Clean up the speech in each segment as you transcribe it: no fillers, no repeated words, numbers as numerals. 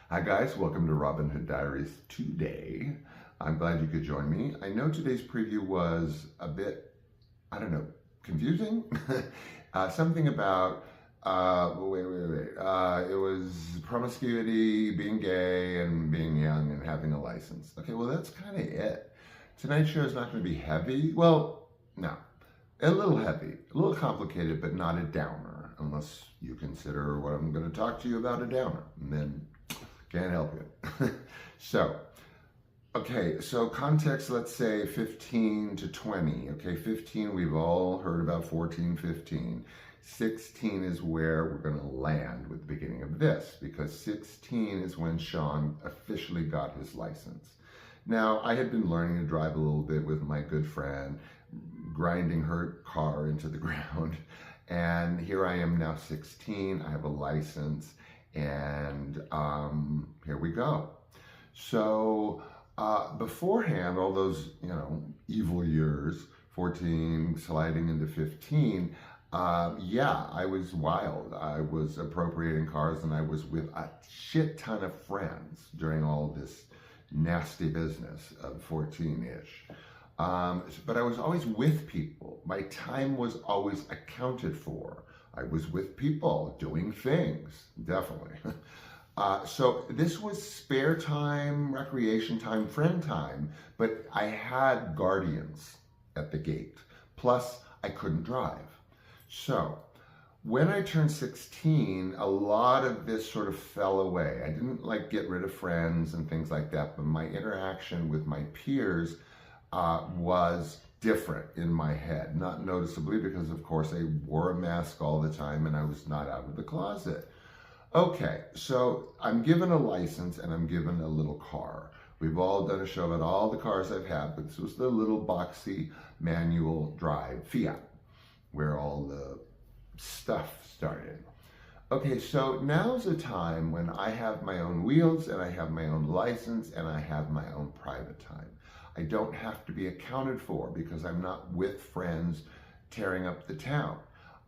Hi guys, welcome to Robin Hood Diaries today. I'm glad you could join me. I know today's preview was a bit, confusing. Something about, it was promiscuity, being gay, and being young and having a license. Okay, well that's kind of it. Tonight's show is not going to be heavy. Well, no, a little heavy, a little complicated, but not a downer, unless you consider what I'm going to talk to you about a downer. And then can't help it. So context, let's say 15 to 20. Okay, 15, we've all heard about 14, 15. 16 is where we're going to land with the beginning of this, because 16 is when Sean officially got his license. Now, I had been learning to drive a little bit with my good friend, grinding her car into the ground. And here I am now 16, I have a license, and here we go. So beforehand, all those, evil years, 14 sliding into 15, I was wild. I was appropriating cars, and I was with a shit ton of friends during all this nasty business of 14-ish. But I was always with people. My time was always accounted for. I was with people doing things, definitely. So this was spare time, recreation time, friend time, but I had guardians at the gate. Plus, I couldn't drive. So when I turned 16, a lot of this sort of fell away. I didn't get rid of friends and things like that, but my interaction with my peers was different in my head, not noticeably because of course I wore a mask all the time and I was not out of the closet. Okay, so I'm given a license and I'm given a little car. We've all done a show about all the cars I've had, but this was the little boxy manual drive Fiat, where all the stuff started. Okay, so now's the time when I have my own wheels and I have my own license and I have my own private time. I don't have to be accounted for because I'm not with friends tearing up the town.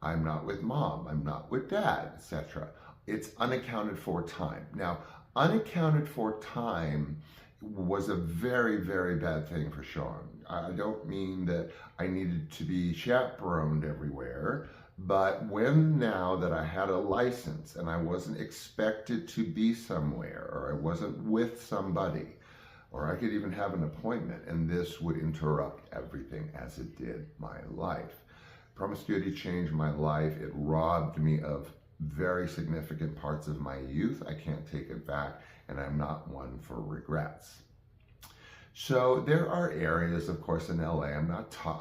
I'm not with mom, I'm not with dad, etc. It's unaccounted for time. Now, unaccounted for time was a very, very bad thing for Sean. I don't mean that I needed to be chaperoned everywhere, but now that I had a license and I wasn't expected to be somewhere, or I wasn't with somebody, or I could even have an appointment, and this would interrupt everything as it did my life. Promiscuity changed my life. It robbed me of very significant parts of my youth. I can't take it back, and I'm not one for regrets. So there are areas, of course, in LA.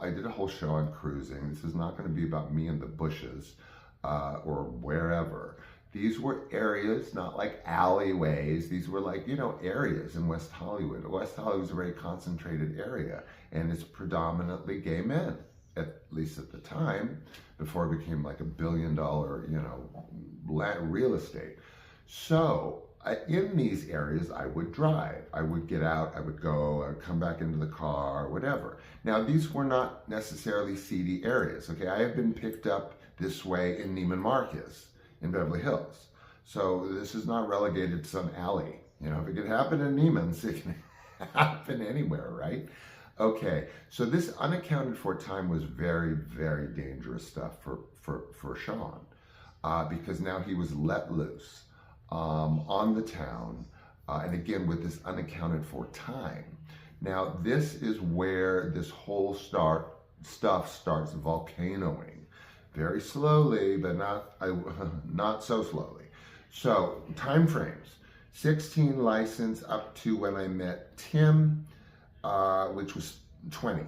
I did a whole show on cruising. This is not going to be about me in the bushes or wherever. These were areas, not like alleyways. These were areas in West Hollywood. West Hollywood is a very concentrated area, and it's predominantly gay men, at least at the time, before it became like $1 billion, real estate. So in these areas, I would drive. I would get out, I would go, I would come back into the car, whatever. Now, these were not necessarily seedy areas, okay? I have been picked up this way in Neiman Marcus in Beverly Hills. So this is not relegated to some alley. If it could happen in Neiman's, it can happen anywhere, right? Okay, so this unaccounted for time was very, very dangerous stuff for Sean because now he was let loose on the town, and again with this unaccounted for time. Now this is where this whole stuff starts volcanoing. Very slowly, but not so slowly. So, time frames. 16 license up to when I met Tim, which was 20.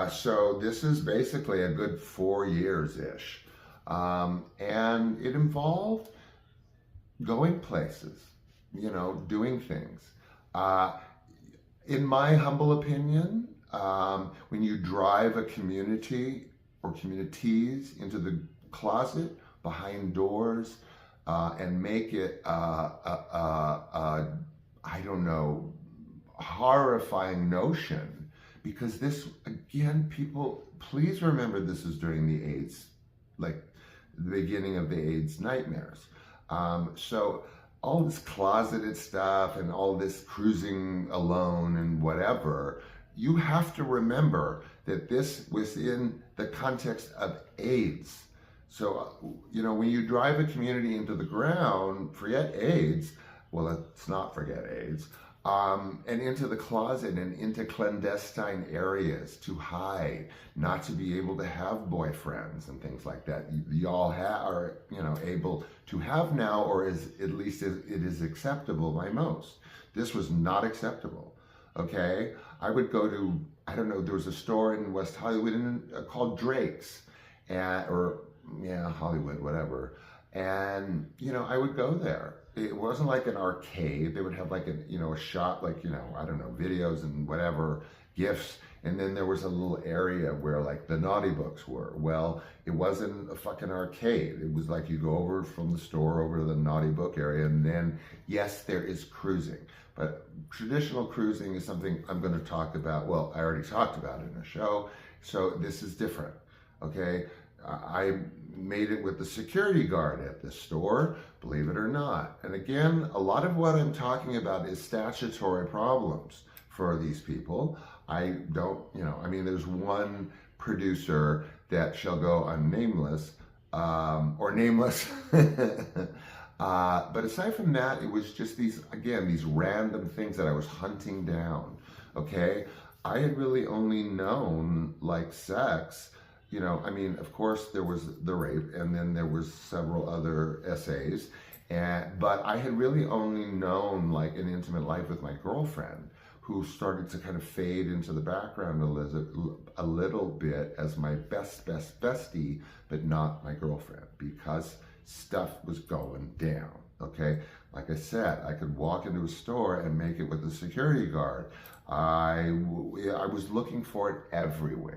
So this is basically a good 4 years-ish. And it involved going places, doing things. In my humble opinion, when you drive a community or communities into the closet behind doors and make it horrifying notion, because this, again, people, please remember this is during the AIDS, the beginning of the AIDS nightmares. So all this closeted stuff and all this cruising alone and whatever, you have to remember that this was in the context of AIDS. So, when you drive a community into the ground, forget AIDS, well, let's not forget AIDS, and into the closet and into clandestine areas to hide, not to be able to have boyfriends and things like that. Y'all are, able to have now, or at least it is acceptable by most. This was not acceptable. Okay, I would go to, I don't know, there was a store in West Hollywood called Drake's, Hollywood, whatever. And, I would go there. It wasn't like an arcade. They would have like a shop, like, I don't know, videos and whatever, gifts. And then there was a little area where like the naughty books were. Well, it wasn't a fucking arcade. It was like you go over from the store over to the naughty book area. And then, yes, there is cruising. But traditional cruising is something I'm going to talk about. Well, I already talked about it in a show. So this is different. Okay. I made it with the security guard at the store, believe it or not. And again, a lot of what I'm talking about is statutory problems for these people. I don't, there's one producer that shall go unnameless, or nameless. But aside from that, it was just these random things that I was hunting down, okay? I had really only known, like, sex. Of course, there was the rape, and then there was several other essays, but I had really only known, like, an intimate life with my girlfriend, who started to kind of fade into the background a little bit as my best bestie, but not my girlfriend, because stuff was going down, okay? Like I said, I could walk into a store and make it with the security guard. I was looking for it everywhere.